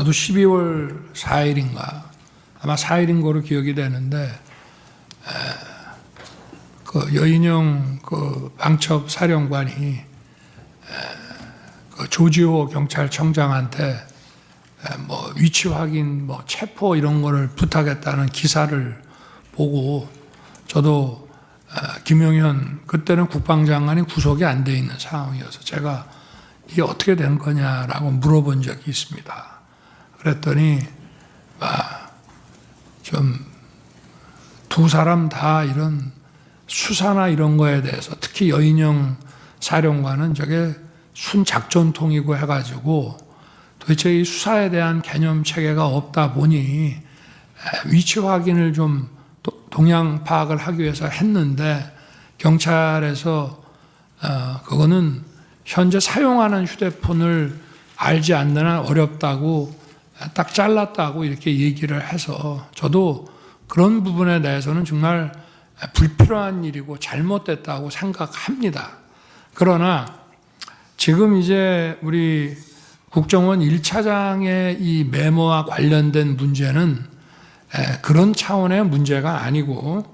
저도 12월 4일인가 아마 4일인 거로 기억이 되는데 그 여인영 그 방첩 사령관이 그 조지호 경찰청장한테 뭐 위치 확인, 뭐 체포 이런 거를 부탁했다는 기사를 보고 저도 김용현 그때는 국방장관이 구속이 안 돼 있는 상황이어서 제가 이게 어떻게 된 거냐라고 물어본 적이 있습니다. 그랬더니 좀 두 사람 다 이런 수사나 이런 거에 대해서 특히 여인영 사령관은 저게 순작전통이고 해가지고 도대체 이 수사에 대한 개념 체계가 없다 보니 위치 확인을 좀 동향 파악을 하기 위해서 했는데 경찰에서 그거는 현재 사용하는 휴대폰을 알지 않는 한 어렵다고 딱 잘랐다고 이렇게 얘기를 해서 저도 그런 부분에 대해서는 정말 불필요한 일이고 잘못됐다고 생각합니다. 그러나 지금 이제 우리 국정원 1차장의 이 메모와 관련된 문제는 그런 차원의 문제가 아니고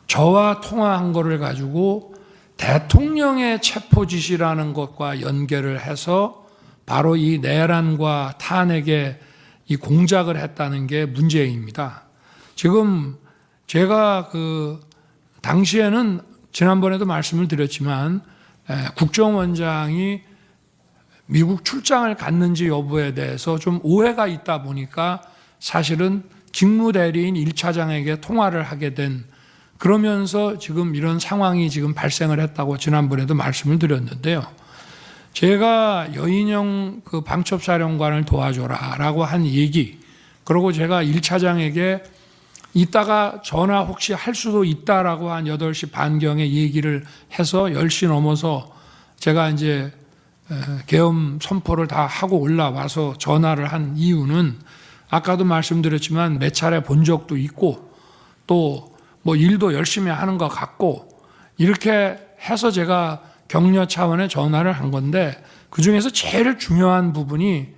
저와 통화한 거를 가지고 대통령의 체포 지시라는 것과 연결을 해서 바로 이 내란과 탄핵에 이 공작을 했다는 게 문제입니다. 지금 제가 그 당시에는 지난번에도 말씀을 드렸지만 국정원장이 미국 출장을 갔는지 여부에 대해서 좀 오해가 있다 보니까 사실은 직무대리인 1차장에게 통화를 하게 된 그러면서 지금 이런 상황이 지금 발생을 했다고 지난번에도 말씀을 드렸는데요. 제가 여인영 그 방첩사령관을 도와줘라라고 한 얘기, 그리고 제가 1차장에게 이따가 전화 혹시 할 수도 있다라고 한 8시 반경에 얘기를 해서 10시 넘어서 제가 이제 계엄 선포를 다 하고 올라와서 전화를 한 이유는 아까도 말씀드렸지만 몇 차례 본 적도 있고 또 뭐 일도 열심히 하는 것 같고 이렇게 해서 제가 격려 차원의 전화를 한 건데 그중에서 제일 중요한 부분이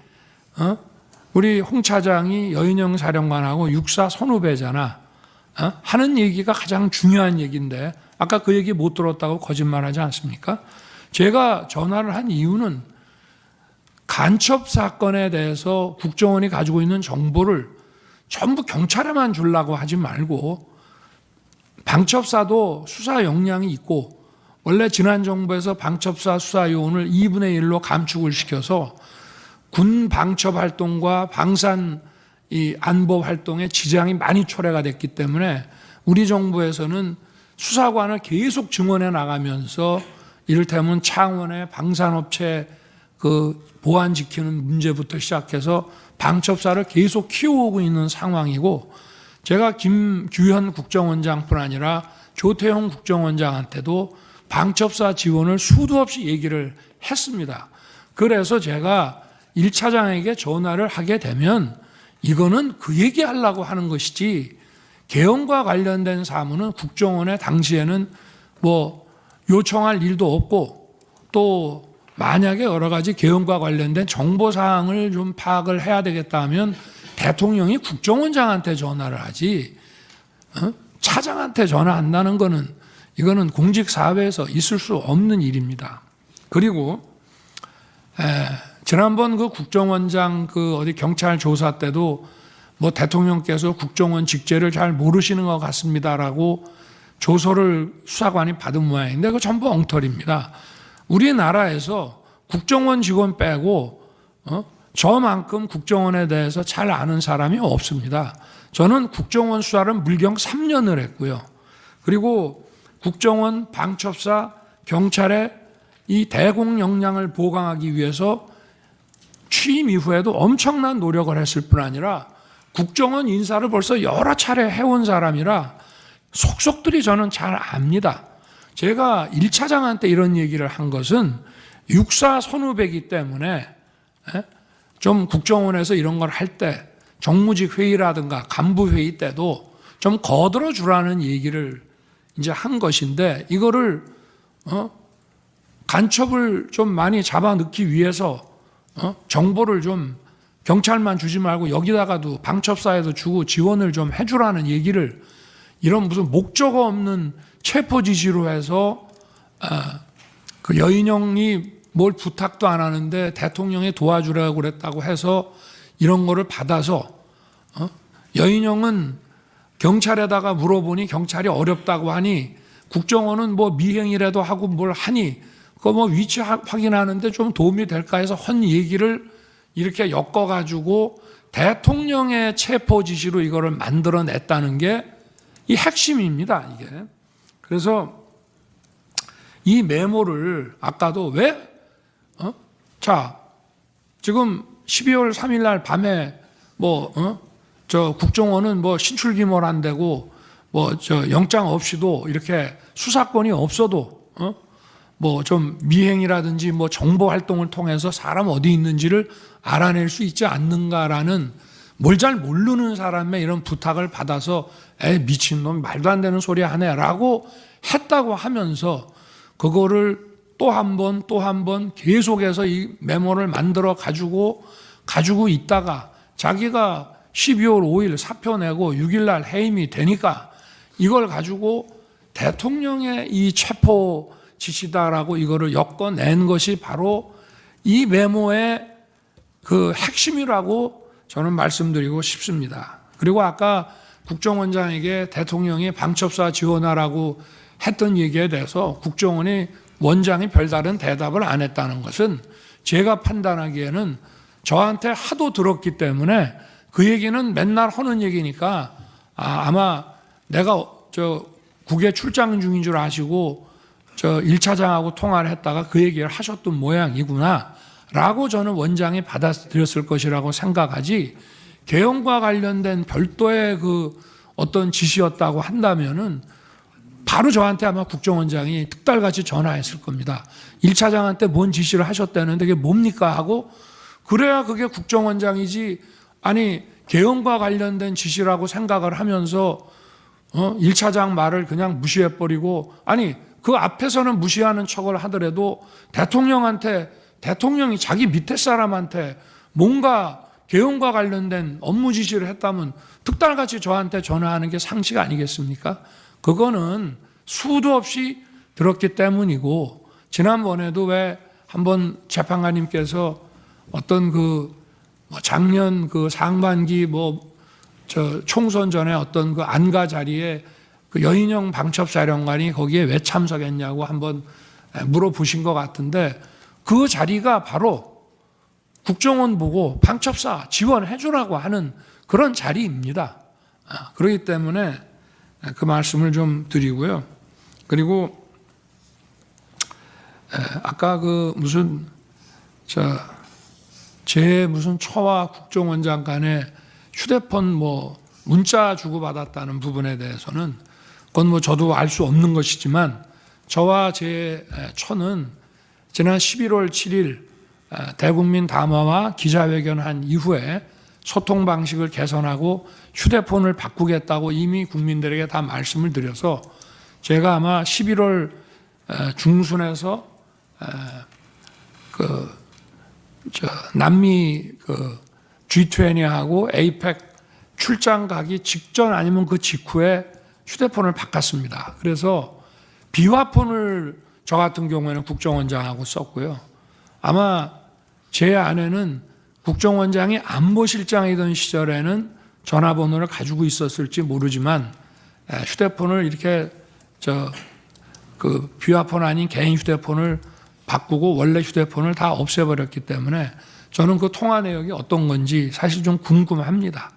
우리 홍 차장이 여인영 사령관하고 육사 선후배잖아. 하는 얘기가 가장 중요한 얘기인데 아까 그 얘기 못 들었다고 거짓말하지 않습니까? 제가 전화를 한 이유는 간첩 사건에 대해서 국정원이 가지고 있는 정보를 전부 경찰에만 주려고 하지 말고 방첩사도 수사 역량이 있고 원래 지난 정부에서 방첩사 수사 요원을 2분의 1로 감축을 시켜서 군 방첩 활동과 방산 이 안보 활동에 지장이 많이 초래가 됐기 때문에 우리 정부에서는 수사관을 계속 증원해 나가면서 이를테면 창원의 방산업체 그 보안 지키는 문제부터 시작해서 방첩사를 계속 키워오고 있는 상황이고 제가 김규현 국정원장뿐 아니라 조태용 국정원장한테도 방첩사 지원을 수도 없이 얘기를 했습니다. 그래서 제가 1차장에게 전화를 하게 되면 이거는 그 얘기하려고 하는 것이지 계엄과 관련된 사무는 국정원에 당시에는 뭐 요청할 일도 없고 또 만약에 여러 가지 계엄과 관련된 정보사항을 좀 파악을 해야 되겠다 하면 대통령이 국정원장한테 전화를 하지 차장한테 전화한다는 거는 이거는 공직사회에서 있을 수 없는 일입니다. 그리고 지난번 그 국정원장 그 어디 경찰 조사 때도 뭐 대통령께서 국정원 직제를 잘 모르시는 것 같습니다라고 조서를 수사관이 받은 모양인데 그거 전부 엉터리입니다. 우리나라에서 국정원 직원 빼고 저만큼 국정원에 대해서 잘 아는 사람이 없습니다. 저는 국정원 수사를 물경 3년을 했고요. 그리고 국정원, 방첩사, 경찰의 이 대공 역량을 보강하기 위해서 취임 이후에도 엄청난 노력을 했을 뿐 아니라 국정원 인사를 벌써 여러 차례 해온 사람이라 속속들이 저는 잘 압니다. 제가 1차장한테 이런 얘기를 한 것은 육사 선후배이기 때문에 좀 국정원에서 이런 걸 할 때 정무직 회의라든가 간부 회의 때도 좀 거들어 주라는 얘기를 이제 한 것인데 이거를 간첩을 좀 많이 잡아 넣기 위해서 정보를 좀 경찰만 주지 말고 여기다가도 방첩사에도 주고 지원을 좀 해주라는 얘기를 이런 무슨 목적 없는 체포 지시로 해서 그 여인형이 뭘 부탁도 안 하는데 대통령이 도와주라고 그랬다고 해서 이런 거를 받아서 여인형은 경찰에다가 물어보니 경찰이 어렵다고 하니 국정원은 뭐 미행이라도 하고 뭘 하니 그거 뭐 위치 확인하는데 좀 도움이 될까 해서 헌 얘기를 이렇게 엮어가지고 대통령의 체포 지시로 이거를 만들어냈다는 게 이 핵심입니다, 이게. 그래서 이 메모를 아까도 왜? 자, 지금 12월 3일 날 밤에 저 국정원은 뭐 신출귀몰 안 되고 저 영장 없이도 이렇게 수사권이 없어도 뭐 좀 미행이라든지 뭐 정보 활동을 통해서 사람 어디 있는지를 알아낼 수 있지 않는가라는 뭘 잘 모르는 사람의 이런 부탁을 받아서 에이 미친놈 말도 안 되는 소리 하네라고 했다고 하면서 그거를 또 한 번 계속해서 이 메모를 만들어 가지고 있다가 자기가 12월 5일 사표 내고 6일 날 해임이 되니까 이걸 가지고 대통령의 이 체포 지시다라고 이거를 엮어낸 것이 바로 이 메모의 그 핵심이라고 저는 말씀드리고 싶습니다. 그리고 아까 국정원장에게 대통령이 방첩사 지원하라고 했던 얘기에 대해서 국정원이 원장이 별다른 대답을 안 했다는 것은 제가 판단하기에는 저한테 하도 들었기 때문에 그 얘기는 맨날 하는 얘기니까 아마 내가 저 국외 출장 중인 줄 아시고 저 1차장하고 통화를 했다가 그 얘기를 하셨던 모양이구나 라고 저는 원장이 받아들였을 것이라고 생각하지 개헌과 관련된 별도의 그 어떤 지시였다고 한다면은 바로 저한테 아마 국정원장이 특달같이 전화했을 겁니다. 1차장한테 뭔 지시를 하셨다는데 그게 뭡니까 하고 그래야 그게 국정원장이지 아니 개헌과 관련된 지시라고 생각을 하면서 1차장 말을 그냥 무시해버리고 아니 그 앞에서는 무시하는 척을 하더라도 대통령이 자기 밑에 사람한테 뭔가 개헌과 관련된 업무 지시를 했다면 특달같이 저한테 전화하는 게 상식 아니겠습니까? 그거는 수도 없이 들었기 때문이고 지난번에도 왜 한번 재판관님께서 어떤 작년 상반기 총선 전에 어떤 그 안가 자리에 그 여인형 방첩사령관이 거기에 왜 참석했냐고 한번 물어보신 것 같은데 그 자리가 바로 국정원 보고 방첩사 지원해 주라고 하는 그런 자리입니다. 그렇기 때문에 그 말씀을 좀 드리고요. 그리고 아까 제 무슨 처와 국정원장 간에 휴대폰 문자 주고받았다는 부분에 대해서는 그건 저도 알 수 없는 것이지만 저와 제 처는 지난 11월 7일 대국민 담화와 기자회견한 이후에 소통 방식을 개선하고 휴대폰을 바꾸겠다고 이미 국민들에게 다 말씀을 드려서 제가 아마 11월 중순에서 남미 G20하고 APEC 출장 가기 직전 아니면 그 직후에 휴대폰을 바꿨습니다. 그래서 비화폰을 저 같은 경우에는 국정원장하고 썼고요. 아마 제 아내는 국정원장이 안보실장이던 시절에는 전화번호를 가지고 있었을지 모르지만 휴대폰을 이렇게 비화폰 아닌 개인 휴대폰을 바꾸고 원래 휴대폰을 다 없애버렸기 때문에 저는 그 통화 내역이 어떤 건지 사실 좀 궁금합니다.